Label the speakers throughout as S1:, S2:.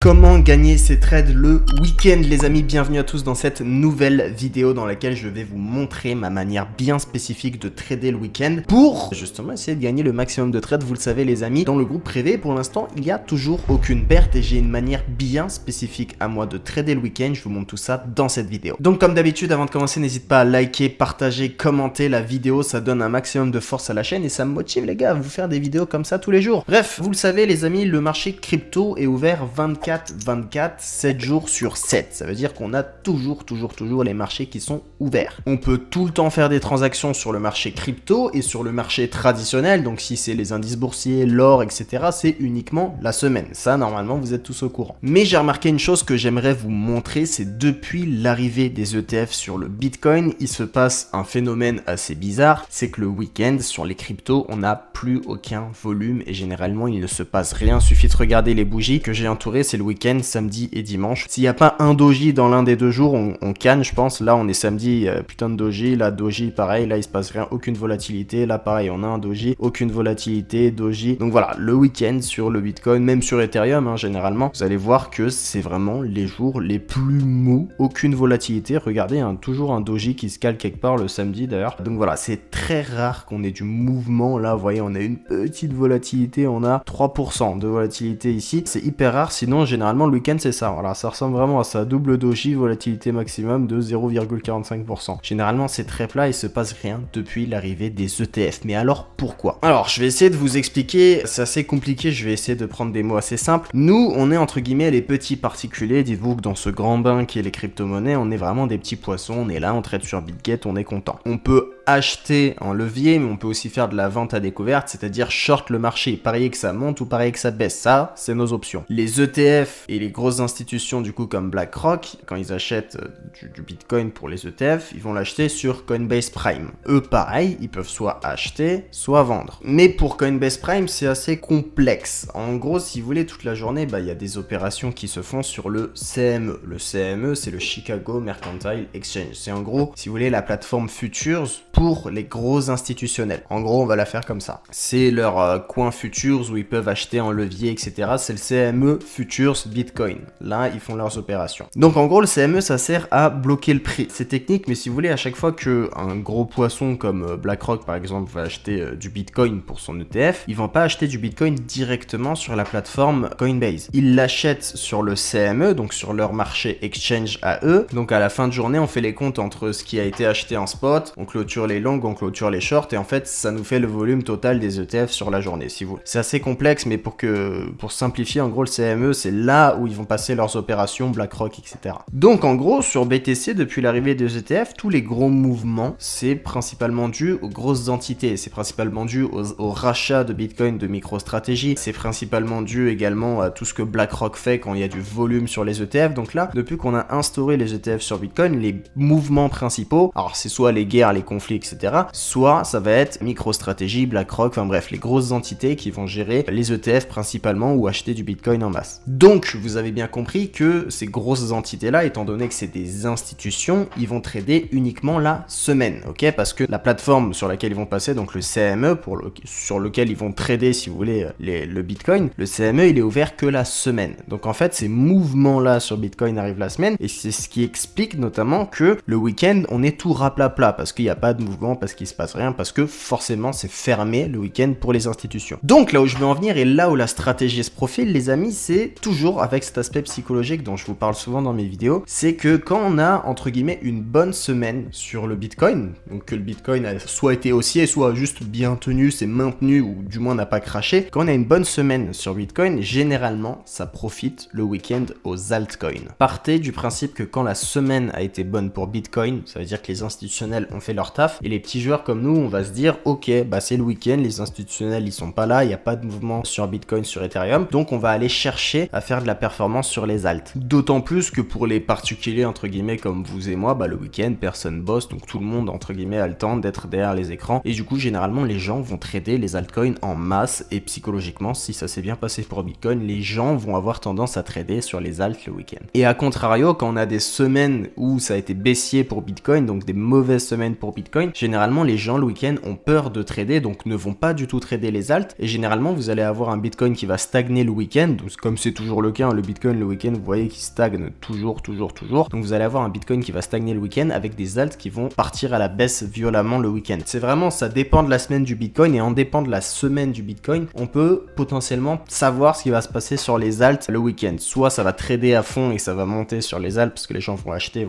S1: Comment gagner ses trades le week-end, les amis? Bienvenue à tous dans cette nouvelle vidéo dans laquelle je vais vous montrer ma manière bien spécifique de trader le week-end pour justement essayer de gagner le maximum de trades. Vous le savez les amis, dans le groupe privé pour l'instant il n'y a toujours aucune perte et j'ai une manière bien spécifique à moi de trader le week-end. Je vous montre tout ça dans cette vidéo. Donc comme d'habitude, avant de commencer, n'hésite pas à liker, partager, commenter la vidéo, ça donne un maximum de force à la chaîne et ça me motive les gars à vous faire des vidéos comme ça tous les jours. Bref, vous le savez les amis, le marché crypto est ouvert 24/24, 7 jours sur 7. Ça veut dire qu'on a toujours les marchés qui sont ouverts. On peut tout le temps faire des transactions sur le marché crypto et sur le marché traditionnel. Donc si c'est les indices boursiers, l'or, etc., c'est uniquement la semaine. Ça, normalement, vous êtes tous au courant. Mais j'ai remarqué une chose que j'aimerais vous montrer, c'est depuis l'arrivée des ETF sur le Bitcoin, il se passe un phénomène assez bizarre. C'est que le week-end, sur les cryptos, on n'a plus aucun volume et généralement, il ne se passe rien. Suffit de regarder les bougies que j'ai entourées, c'est le week-end, samedi et dimanche. S'il n'y a pas un doji dans l'un des deux jours, on canne, je pense. Là, on est samedi, putain de doji. Là, doji, pareil. Là, il se passe rien, aucune volatilité. Là, pareil, on a un doji, aucune volatilité, doji. Donc voilà, le week-end sur le Bitcoin, même sur Ethereum, hein, généralement, vous allez voir que c'est vraiment les jours les plus mous. Aucune volatilité. Regardez, hein, toujours un doji qui se cale quelque part le samedi d'ailleurs. Donc voilà, c'est très rare qu'on ait du mouvement. Là, vous voyez, on a une petite volatilité. On a 3% de volatilité ici. C'est hyper rare. Sinon, généralement, le week-end, c'est ça. Voilà, ça ressemble vraiment à ça. Double doji, volatilité maximum de 0,45%. Généralement, c'est très plat et il se passe rien depuis l'arrivée des ETF. Mais alors, pourquoi? Alors, je vais essayer de vous expliquer. C'est assez compliqué. Je vais essayer de prendre des mots assez simples. Nous, on est entre guillemets les petits particuliers. Dites-vous que dans ce grand bain qui est les crypto-monnaies, on est vraiment des petits poissons. On est là, on trade sur BitGet, on est content. On peut acheter en levier, mais on peut aussi faire de la vente à découverte, c'est-à-dire short le marché, parier que ça monte ou parier que ça baisse. Ça, c'est nos options. Les ETF et les grosses institutions du coup comme BlackRock, quand ils achètent du Bitcoin pour les ETF, ils vont l'acheter sur Coinbase Prime. Eux, pareil, ils peuvent soit acheter, soit vendre. Mais pour Coinbase Prime, c'est assez complexe. En gros, si vous voulez, toute la journée, il y a des opérations qui se font sur le CME. Le CME, c'est le Chicago Mercantile Exchange. C'est en gros, si vous voulez, la plateforme Futures pour les gros institutionnels. En gros, on va la faire comme ça. C'est leur coin Futures où ils peuvent acheter en levier, etc. C'est le CME Futures Bitcoin. Là, ils font leurs opérations. Donc, en gros, le CME, ça sert à bloquer le prix. C'est technique, mais si vous voulez, à chaque fois qu'un gros poisson comme BlackRock, par exemple, va acheter du Bitcoin pour son ETF, ils vont pas acheter du Bitcoin directement sur la plateforme Coinbase. Ils l'achètent sur le CME, donc sur leur marché exchange à eux. Donc, à la fin de journée, on fait les comptes entre ce qui a été acheté en spot, on clôture les longues, on clôture les shorts, et en fait, ça nous fait le volume total des ETF sur la journée, si vous voulez. C'est assez complexe, mais pour simplifier, en gros, le CME, c'est là où ils vont passer leurs opérations, BlackRock, etc. Donc, en gros, sur BTC, depuis l'arrivée des ETF, tous les gros mouvements, c'est principalement dû aux grosses entités, c'est principalement dû au rachat de Bitcoin de MicroStrategy, c'est principalement dû également à tout ce que BlackRock fait quand il y a du volume sur les ETF. Donc là, depuis qu'on a instauré les ETF sur Bitcoin, les mouvements principaux, alors c'est soit les guerres, les conflits, etc., soit ça va être MicroStrategy, BlackRock, enfin bref, les grosses entités qui vont gérer les ETF principalement ou acheter du Bitcoin en masse. Donc, vous avez bien compris que ces grosses entités-là, étant donné que c'est des institutions, ils vont trader uniquement la semaine, ok? Parce que la plateforme sur laquelle ils vont passer, donc le CME, sur lequel ils vont trader, si vous voulez, le Bitcoin, le CME, il est ouvert que la semaine. Donc, en fait, ces mouvements-là sur Bitcoin arrivent la semaine, et c'est ce qui explique notamment que le week-end, on est tout raplapla, parce qu'il n'y a pas de mouvement, parce qu'il se passe rien, parce que forcément, c'est fermé le week-end pour les institutions. Donc, là où je veux en venir, et là où la stratégie se profile, les amis, c'est toujours avec cet aspect psychologique dont je vous parle souvent dans mes vidéos, c'est que quand on a, entre guillemets, une bonne semaine sur le Bitcoin, donc que le Bitcoin a soit été haussier, soit juste bien tenu, c'est maintenu, ou du moins n'a pas craché, quand on a une bonne semaine sur Bitcoin, généralement, ça profite le week-end aux altcoins. Partez du principe que quand la semaine a été bonne pour Bitcoin, ça veut dire que les institutionnels ont fait leur taf, et les petits joueurs comme nous, on va se dire, ok, c'est le week-end, les institutionnels, ils sont pas là, il n'y a pas de mouvement sur Bitcoin, sur Ethereum, donc on va aller chercher à faire de la performance sur les alts. D'autant plus que pour les particuliers, entre guillemets, comme vous et moi, le week-end, personne bosse, donc tout le monde, entre guillemets, a le temps d'être derrière les écrans, et du coup, généralement, les gens vont trader les altcoins en masse, et psychologiquement, si ça s'est bien passé pour Bitcoin, les gens vont avoir tendance à trader sur les alts le week-end. Et à contrario, quand on a des semaines où ça a été baissier pour Bitcoin, donc des mauvaises semaines pour Bitcoin, Bitcoin, généralement les gens le week-end ont peur de trader, donc ne vont pas du tout trader les alts, et généralement vous allez avoir un Bitcoin qui va stagner le week-end, donc comme c'est toujours le cas, hein, le Bitcoin le week-end vous voyez qu'il stagne toujours, donc vous allez avoir un Bitcoin qui va stagner le week-end avec des alts qui vont partir à la baisse violemment le week-end. C'est vraiment, ça dépend de la semaine du Bitcoin, et en dépend de la semaine du Bitcoin, on peut potentiellement savoir ce qui va se passer sur les alts le week-end. Soit ça va trader à fond et ça va monter sur les alts parce que les gens vont acheter,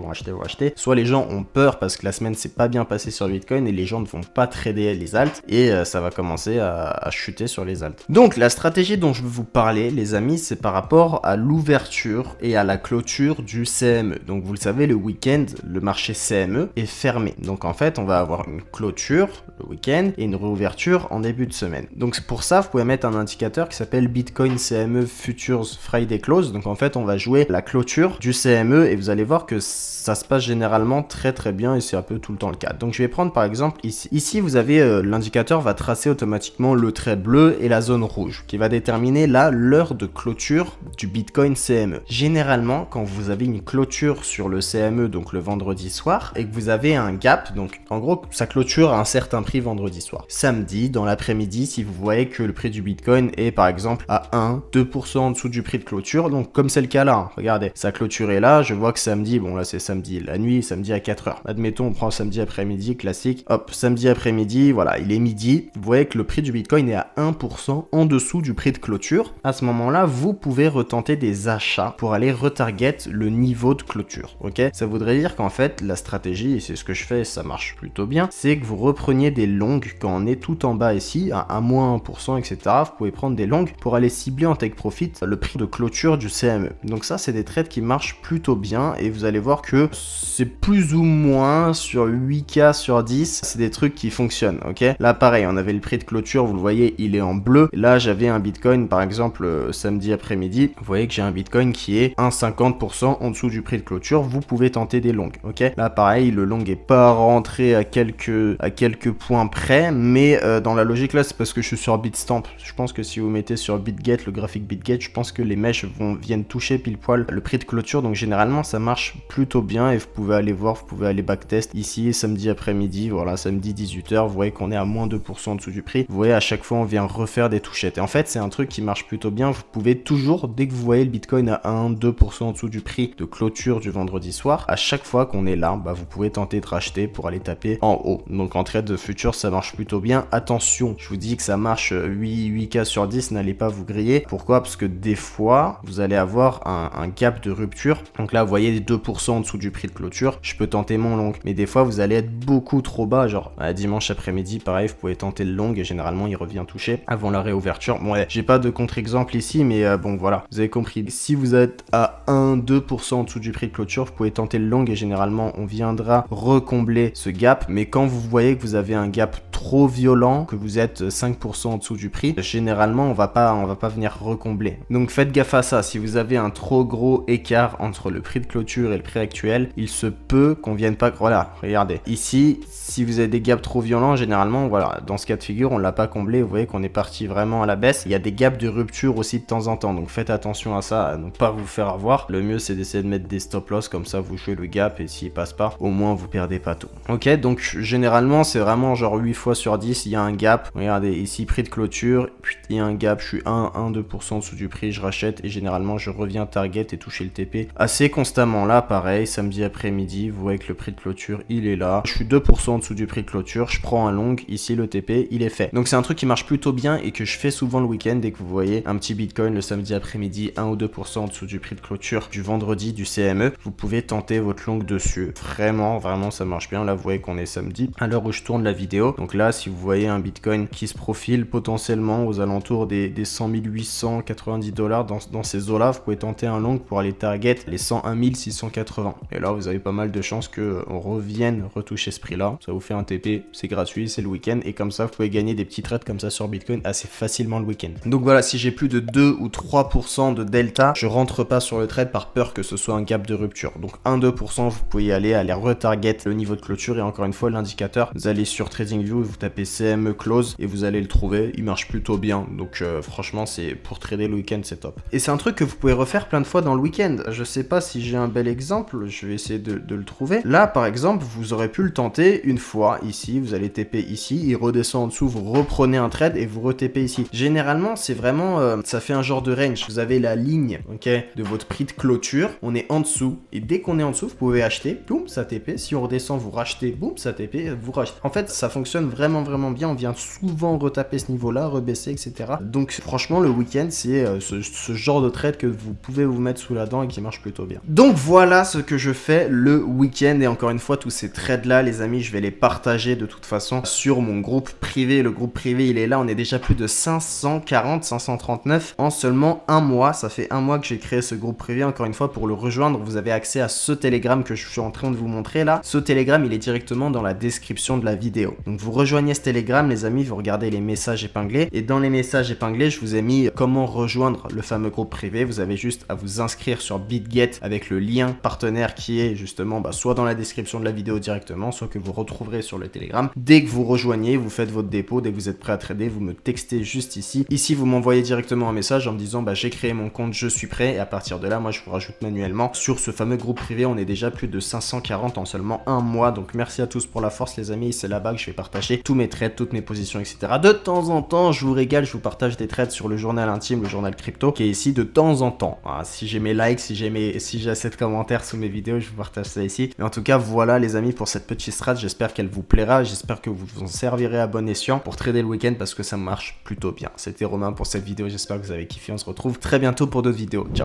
S1: soit les gens ont peur parce que la semaine s'est pas bien passée sur le Bitcoin et les gens ne vont pas trader les alts et ça va commencer à chuter sur les alts. Donc la stratégie dont je veux vous parler les amis, c'est par rapport à l'ouverture et à la clôture du CME. Donc vous le savez, le week-end, le marché CME est fermé. Donc en fait, on va avoir une clôture le week-end et une réouverture en début de semaine. Donc pour ça, vous pouvez mettre un indicateur qui s'appelle Bitcoin CME Futures Friday Close. Donc en fait, on va jouer la clôture du CME et vous allez voir que ça se passe généralement très bien et c'est un peu tout le temps le cas. Donc je vais prendre par exemple ici. Ici, vous avez l'indicateur va tracer automatiquement le trait bleu et la zone rouge qui va déterminer là l'heure de clôture du Bitcoin CME. Généralement, quand vous avez une clôture sur le CME, donc le vendredi soir, et que vous avez un gap, donc en gros, ça clôture à un certain prix vendredi soir. Samedi, dans l'après-midi, si vous voyez que le prix du Bitcoin est par exemple à 1-2% en dessous du prix de clôture, donc comme c'est le cas là, hein, regardez, sa clôture est là, je vois que samedi, bon là c'est samedi la nuit, samedi à 4h. Admettons, on prend samedi après-midi, classique, hop, samedi après-midi, voilà, il est midi, vous voyez que le prix du Bitcoin est à 1% en dessous du prix de clôture. À ce moment-là, vous pouvez retenter des achats pour aller retarget le niveau de clôture, ok? Ça voudrait dire qu'en fait, la stratégie, et c'est ce que je fais, ça marche plutôt bien, c'est que vous repreniez des longues quand on est tout en bas ici, à moins 1%, etc. Vous pouvez prendre des longues pour aller cibler en take profit le prix de clôture du CME. Donc ça, c'est des trades qui marchent plutôt bien et vous allez voir que c'est plus ou moins sur 8K sur 10, c'est des trucs qui fonctionnent, ok? Là, pareil, on avait le prix de clôture, vous le voyez, il est en bleu. Là, j'avais un Bitcoin, par exemple, samedi après-midi. Vous voyez que j'ai un Bitcoin qui est 1,50% en dessous du prix de clôture. Vous pouvez tenter des longues, ok? Là, pareil, le long est pas rentré à quelques points près, mais dans la logique là, c'est parce que je suis sur Bitstamp. Je pense que si vous mettez sur BitGet, le graphique BitGet, je pense que les mèches viennent toucher pile poil le prix de clôture. Donc généralement, ça marche plutôt bien et vous pouvez aller voir, vous pouvez aller backtest ici samedi après-midi, voilà, samedi 18h, vous voyez qu'on est à moins 2% en dessous du prix. Vous voyez, à chaque fois, on vient refaire des touchettes. Et en fait, c'est un truc qui marche plutôt bien. Vous pouvez toujours, dès que vous voyez le Bitcoin à 1-2% en dessous du prix de clôture du vendredi soir, à chaque fois qu'on est là, bah, vous pouvez tenter de racheter pour aller taper en haut. Donc en trade de futur, ça marche plutôt bien. Attention, je vous dis que ça marche 8K sur 10, n'allez pas vous griller. Pourquoi? Parce que des fois, vous allez avoir un gap de rupture. Donc là, vous voyez les 2% en dessous du prix de clôture, je peux tenter mon long. Mais des fois, vous allez être beaucoup trop bas, genre dimanche après-midi, pareil, vous pouvez tenter le long et généralement, il revient toucher avant la réouverture. Bon, ouais, j'ai pas de contre-exemple ici, mais bon, voilà, vous avez compris. Si vous êtes à 1-2% en dessous du prix de clôture, vous pouvez tenter le long et généralement, on viendra recombler ce gap. Mais quand vous voyez que vous avez un gap trop violent, que vous êtes 5% en dessous du prix, généralement, on va pas venir recombler. Donc, faites gaffe à ça. Si vous avez un trop gros écart entre le prix de clôture et le prix actuel, il se peut qu'on vienne pas... Voilà, regardez. Ici, si vous avez des gaps trop violents, généralement, voilà, dans ce cas de figure, on l'a pas comblé. Vous voyez qu'on est parti vraiment à la baisse. Il y a des gaps de rupture aussi de temps en temps. Donc, faites attention à ça, à ne pas vous faire avoir. Le mieux, c'est d'essayer de mettre des stop loss. Comme ça, vous jouez le gap et s'il passe pas, au moins, vous perdez pas tout. Ok, donc, généralement, c'est vraiment genre 8 fois sur 10, il y a un gap. Regardez, ici, prix de clôture, il y a un gap. Je suis 1-2% en dessous du prix, je rachète et généralement, je reviens target et toucher le TP assez constamment. Là, pareil, samedi après-midi, vous voyez que le prix de clôture, il est là. Je suis 2% en dessous du prix de clôture, je prends un long, ici le TP, il est fait. Donc c'est un truc qui marche plutôt bien et que je fais souvent le week-end dès que vous voyez un petit Bitcoin le samedi après-midi, 1 ou 2% en dessous du prix de clôture du vendredi du CME, vous pouvez tenter votre long dessus. Vraiment, ça marche bien. Là, vous voyez qu'on est samedi à l'heure où je tourne la vidéo. Donc là, si vous voyez un Bitcoin qui se profile potentiellement aux alentours des 100 890 $ dans ces eaux-là, vous pouvez tenter un long pour aller target les 101 680. Et là, vous avez pas mal de chances qu'on revienne retoucher ce prix-là. Ça vous fait un TP, c'est gratuit, c'est le week-end. Et comme ça, vous pouvez gagner des petits trades comme ça sur Bitcoin assez facilement le week-end. Donc voilà, si j'ai plus de 2 ou 3% de delta, je rentre pas sur le trade par peur que ce soit un gap de rupture. Donc 1-2%, vous pouvez aller retarget le niveau de clôture. Et encore une fois, l'indicateur, vous allez sur TradingView, vous tapez CME Close et vous allez le trouver. Il marche plutôt bien. Donc franchement, c'est pour trader le week-end, c'est top. Et c'est un truc que vous pouvez refaire plein de fois dans le week-end. Je sais pas si j'ai un bel exemple, je vais essayer de le trouver. Là, par exemple, vous aurez pu le tenter une fois ici, vous allez TP ici, il redescend en dessous, vous reprenez un trade et vous re-TP ici. Généralement, c'est vraiment, ça fait un genre de range. Vous avez la ligne, ok, de votre prix de clôture, on est en dessous, et dès qu'on est en dessous, vous pouvez acheter, boum, ça TP. Si on redescend, vous rachetez, boum, ça TP, vous rachetez. En fait, ça fonctionne vraiment bien. On vient souvent retaper ce niveau-là, rebaisser, etc. Donc, franchement, le week-end, c'est ce genre de trade que vous pouvez vous mettre sous la dent et qui marche plutôt bien. Donc, voilà ce que je fais le week-end. Et encore une fois, tous ces trades-là, les amis, je vais les partager de toute façon sur mon groupe privé. Le groupe privé, il est là. On est déjà plus de 540, 539 en seulement un mois. Ça fait un mois que j'ai créé ce groupe privé. Encore une fois, pour le rejoindre, vous avez accès à ce Telegram que je suis en train de vous montrer là. Ce Telegram, il est directement dans la description de la vidéo. Donc, vous rejoignez ce Telegram, les amis, vous regardez les messages épinglés. Et dans les messages épinglés, je vous ai mis comment rejoindre le fameux groupe privé. Vous avez juste à vous inscrire sur BitGet avec le lien partenaire qui est justement soit dans la description de la vidéo directement, soit que vous retrouverez sur le Telegram. Dès que vous rejoignez, vous faites votre dépôt. Dès que vous êtes prêt à trader, vous me textez juste ici. Ici, vous m'envoyez directement un message en me disant j'ai créé mon compte, je suis prêt. Et à partir de là, moi, je vous rajoute manuellement sur ce fameux groupe privé. On est déjà plus de 540 en seulement un mois. Donc, merci à tous pour la force, les amis. C'est là-bas que je vais partager tous mes trades, toutes mes positions, etc. De temps en temps, je vous régale, je vous partage des trades sur le journal intime, le journal crypto, qui est ici de temps en temps. Voilà, si j'ai mes likes, si j'ai assez de commentaires sous mes vidéos, je vous partage ça ici. Mais en tout cas, voilà les amis pour cette petite strat. J'espère qu'elle vous plaira. J'espère que vous vous en servirez à bon escient pour trader le week-end parce que ça marche plutôt bien. C'était Romain pour cette vidéo. J'espère que vous avez kiffé. On se retrouve très bientôt pour d'autres vidéos. Ciao.